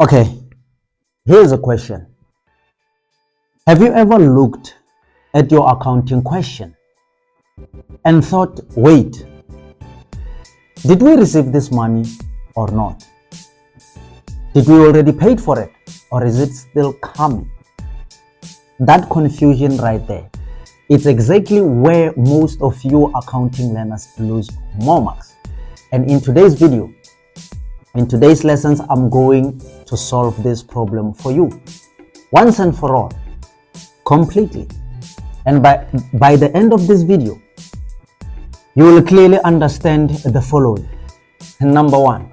Okay, here's a question. Have you ever looked at your accounting question and thought, wait, did we receive this money or not? Did we already paid for it or is it still coming? That confusion right there, it's exactly where most of you accounting learners lose more marks. And in today's video, in today's lessons, I'm going to solve this problem for you once and for all, completely. And by the end of this video, you will clearly understand the following. Number one,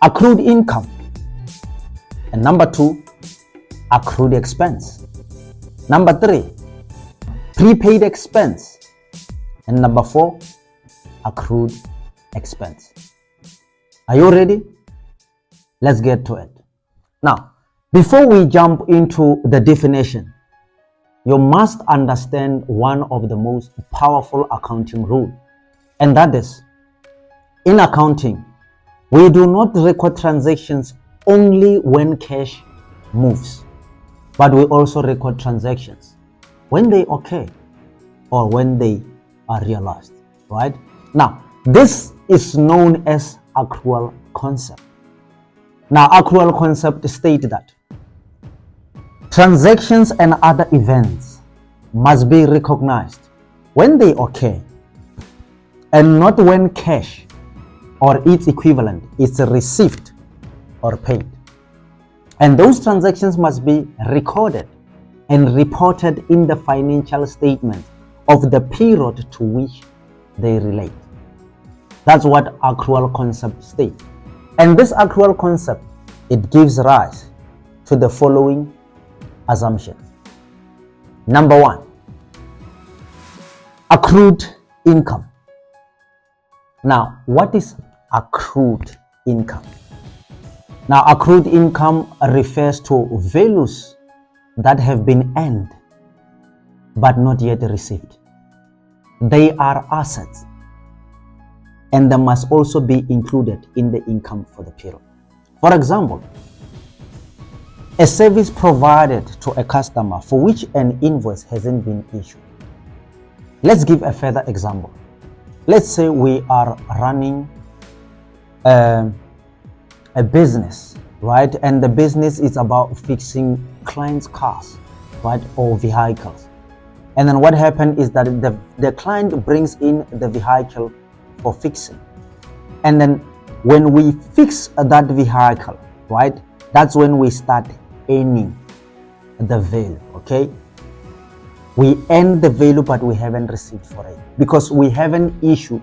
accrued income. And number two, accrued expense. Number three, prepaid expense. And number four, accrued expense. Are you ready? Let's get to it. Now, before we jump into the definition, you must understand one of the most powerful accounting rules, and that is, in accounting, we do not record transactions only when cash moves, but we also record transactions when they occur or when they are realized, right? Now, this is known as accrual concept. Now, accrual concept states that transactions and other events must be recognized when they occur and not when cash or its equivalent is received or paid. And those transactions must be recorded and reported in the financial statements of the period to which they relate. That's what accrual concept states. And this accrual concept, it gives rise to the following assumptions. Number one, accrued income. Now, what is accrued income? Now, accrued income refers to values that have been earned but not yet received. They are assets, and they must also be included in the income for the period. For example, a service provided to a customer for which an invoice hasn't been issued. Let's give a further example. Let's say we are running a business, right? And the business is about fixing clients' cars, right? Or vehicles. And then what happened is that the client brings in the vehicle for fixing. And then when we fix that vehicle, right? That's when we start earning the value, okay? We earn the value, but we haven't received for it because we haven't issued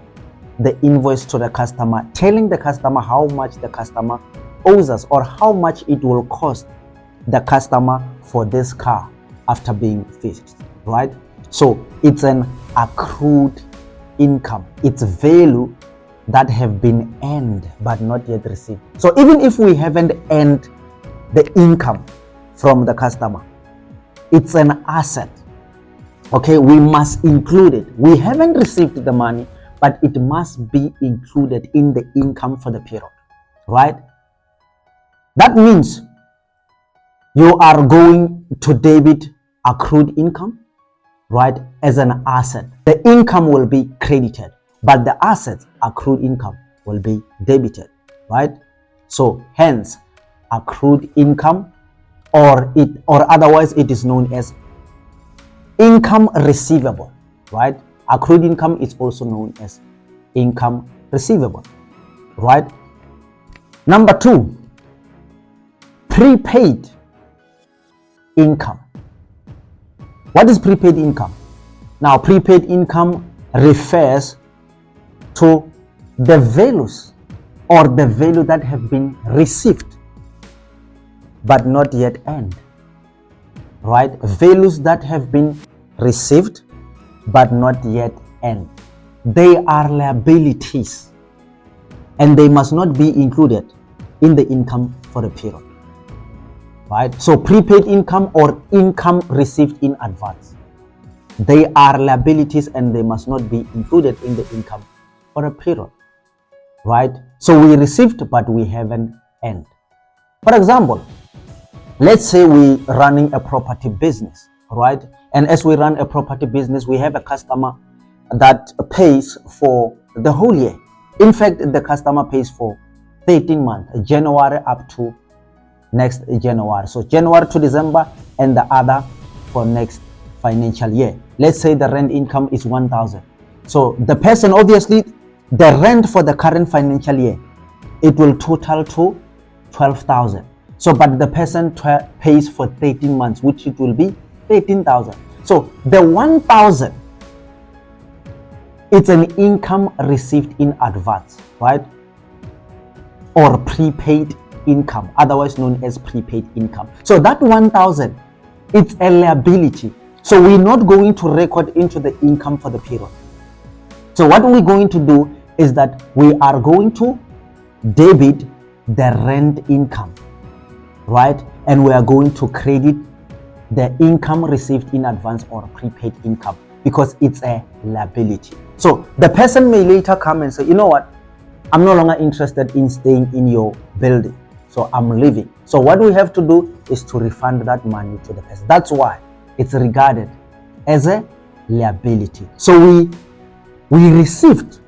the invoice to the customer, telling the customer how much the customer owes us or how much it will cost the customer for this car after being fixed, right? So it's an accrued income. It's value that have been earned but not yet received. So even if we haven't earned the income from the customer, it's an asset. Okay, we must include it. We haven't received the money, but it must be included in the income for the period, right? That means you are going to debit accrued income, right, as an asset. The income will be credited, but the asset, accrued income, will be debited, right? So hence, accrued income, or otherwise it is known as income receivable, right? Accrued income is also known as income receivable, right? Number two, prepaid income. What is prepaid income? Now, prepaid income refers to the values or the value that have been received but not yet earned, right? Values that have been received but not yet earned. They are liabilities and they must not be included in the income for the period, right? So prepaid income or income received in advance, they are liabilities and they must not be included in the income for a period, right? So we received but we haven't earned. For example, let's say we're running a property business, right? And as we run a property business, we have a customer that pays for the whole year. In fact, the customer pays for 13 months, January up to next January. So January to December, and the other for next financial year. Let's say the rent income is 1,000. So the person, obviously, the rent for the current financial year, it will total to 12,000. So, but the person pays for 13 months, which it will be 13,000. So the 1,000, it's an income received in advance, right? Or prepaid income, otherwise known as prepaid income. So that 1,000, it's a liability. So we're not going to record into the income for the period. So what we're going to do is that we are going to debit the rent income, right? And we are going to credit the income received in advance or prepaid income, because it's a liability. So the person may later come and say, you know what, I'm no longer interested in staying in your building, so I'm leaving. So what we have to do is to refund that money to the person. That's why it's regarded as a liability. So we received,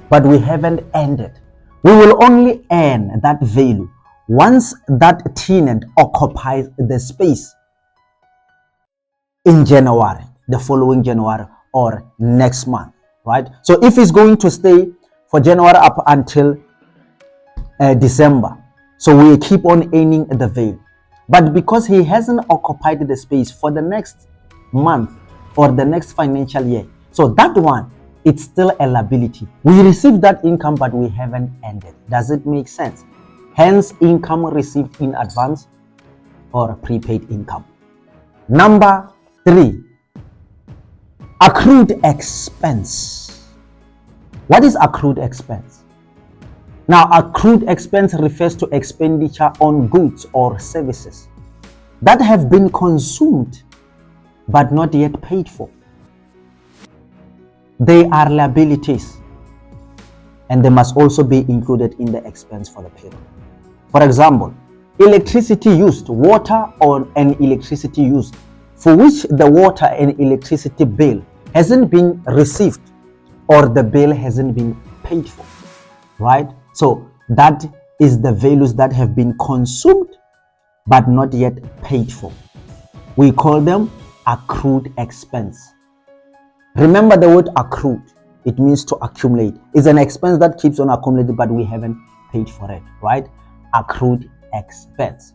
but we haven't earned it. We will only earn that value once that tenant occupies the space in January, the following January, or next month, right? So if he's going to stay for January up until December, so we keep on earning the value. But because he hasn't occupied the space for the next month or the next financial year, so that one, it's still a liability. We received that income, but we haven't earned it. Does it make sense? Hence, income received in advance or prepaid income. Number 3, accrued expense. What is accrued expense? Now, accrued expense refers to expenditure on goods or services that have been consumed but not yet paid for. They are liabilities, and they must also be included in the expense for the period. For example, electricity used, water or an electricity used, for which the water and electricity bill hasn't been received or the bill hasn't been paid for, right? So that is the values that have been consumed but not yet paid for. We call them accrued expense. Remember the word accrued. It means to accumulate. It's an expense that keeps on accumulating, but we haven't paid for it, right? Accrued expense.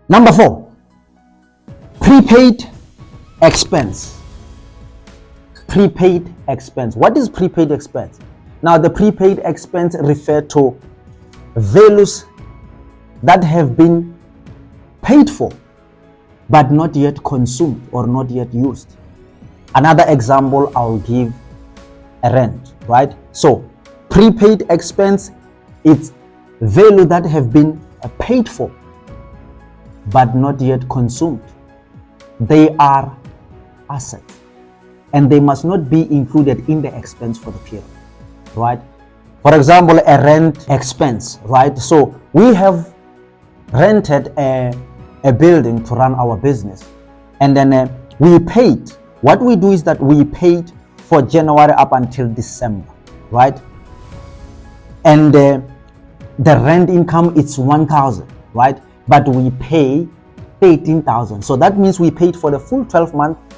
Number 4, prepaid expense. Prepaid expense. What is prepaid expense? Now, the prepaid expense refer to values that have been paid for but not yet consumed or not yet used. Another example I'll give, a rent, right? So prepaid expense, it's value that have been paid for but not yet consumed. They are assets and they must not be included in the expense for the period, right? For example, a rent expense, right? So we have rented a building to run our business, and then we paid. What we do is that we paid for January up until December, right? And the rent income is 1,000, right? But we pay 13,000. So that means we paid for the full 12 months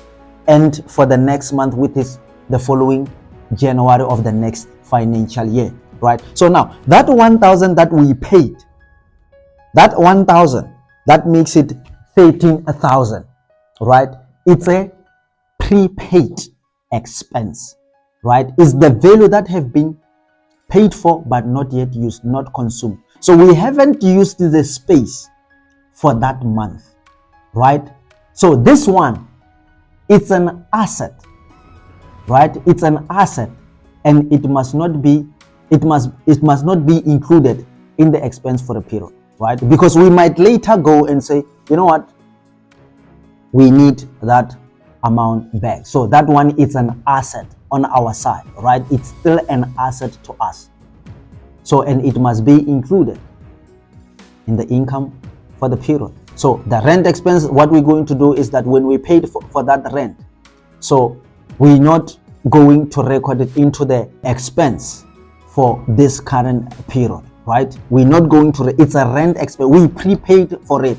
and for the next month, which is the following January of the next financial year, right? So now that 1,000 that we paid, that 1,000, that makes it 13,000, right? It's a prepaid expense, right? Is the value that have been paid for but not yet used, not consumed. So we haven't used the space for that month, right? So this one, it's an asset, right? It's an asset, and it must not be included in the expense for the period, right? Because we might later go and say, you know what, we need that amount back. So that one is an asset on our side, right? It's still an asset to us. So, and it must be included in the income for the period. So the rent expense, what we're going to do is that when we paid for that rent, so we're not going to record it into the expense for this current period, right? We're not going to, it's a rent expense. We prepaid for it.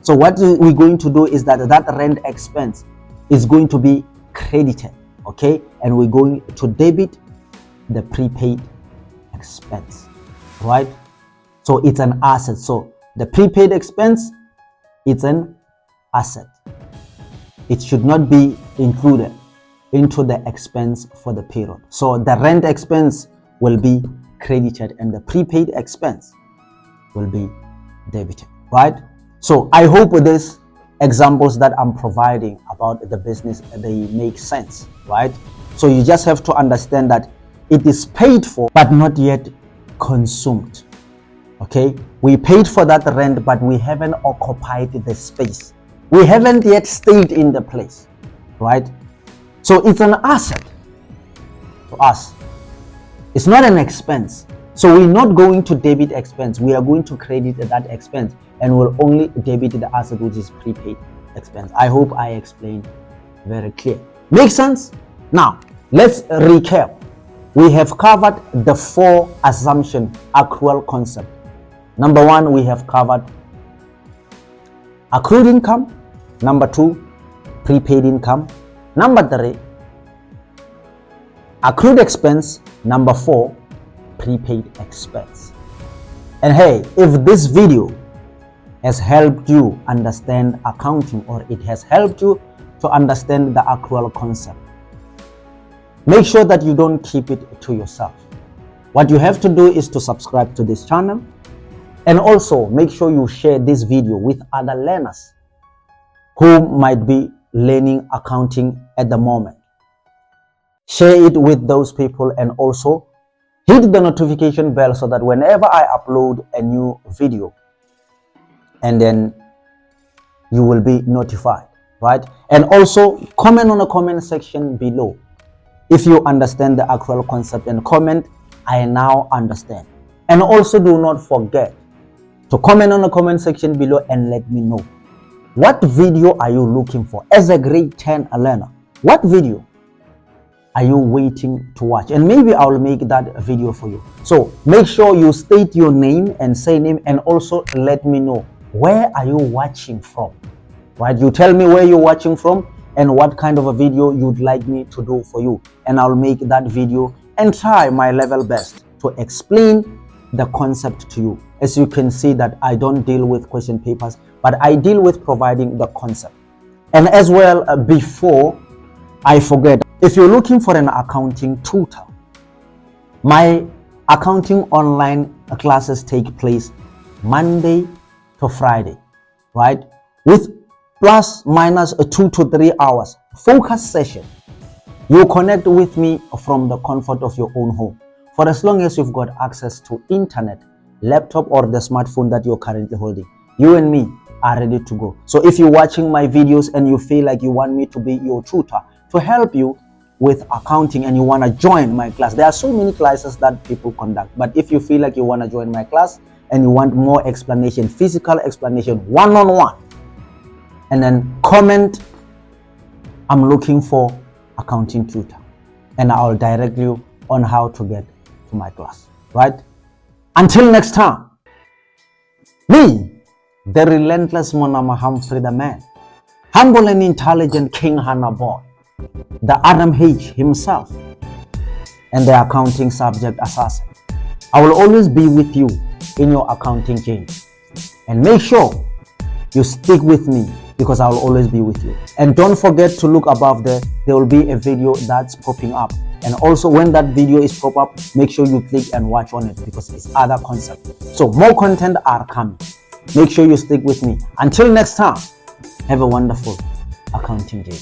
So what we're going to do is that rent expense is going to be credited, okay? And we're going to debit the prepaid expense, right? So it's an asset. So the prepaid expense, it's an asset. It should not be included into the expense for the period. So the rent expense will be credited and the prepaid expense will be debited, right? So I hope these examples that I'm providing about the business, they make sense, right? So you just have to understand that it is paid for but not yet consumed. Okay, we paid for that rent, but we haven't occupied the space. We haven't yet stayed in the place, right? So it's an asset to us. It's not an expense. So we're not going to debit expense. We are going to credit that expense and we'll only debit the asset, which is prepaid expense. I hope I explained very clear. Make sense? Now, let's recap. We have covered the 4 assumption accrual concept. Number 1, we have covered accrued income. Number 2, prepaid income. Number 3, accrued expense. Number 4, prepaid expense. And hey, if this video has helped you understand accounting, or it has helped you to understand the accrual concept, make sure that you don't keep it to yourself. What you have to do is to subscribe to this channel, and also make sure you share this video with other learners who might be learning accounting at the moment. Share it with those people and also hit the notification bell so that whenever I upload a new video, and then you will be notified, right? And also comment on the comment section below if you understand the accrual concept, and comment, I now understand. And also do not forget to comment on the comment section below and let me know, what video are you looking for as a grade 10 learner? What video are you waiting to watch? And maybe I'll make that video for you. So make sure you state your name and surname, and also let me know, where are you watching from, right? You tell me where you're watching from and what kind of a video you'd like me to do for you, and I'll make that video and try my level best to explain the concept to you. As you can see that I don't deal with question papers, but I deal with providing the concept. And as well, before I forget, if you're looking for an accounting tutor, my accounting online classes take place Monday to Friday, right? With plus minus 2 to 3 hours focus session. You connect with me from the comfort of your own home, for as long as you've got access to internet, laptop, or the smartphone that you're currently holding. You and me are ready to go. So if you're watching my videos and you feel like you want me to be your tutor to help you with accounting, and you want to join my class, there are so many classes that people conduct, but if you feel like you want to join my class and you want more explanation, physical explanation, one-on-one, and then comment, I'm looking for accounting tutor, and I'll direct you on how to get to my class, right? Until next time, me, the relentless Monama Humphrey the man, humble and intelligent King Hannah boy, the Adam H himself, and the accounting subject assassin, I will always be with you in your accounting journey. And make sure you stick with me, because I will always be with you. And don't forget to look above there will be a video that's popping up. And also when that video is pop up, make sure you click and watch on it, because it's other concepts. So more content are coming. Make sure you stick with me. Until next time, have a wonderful accounting day.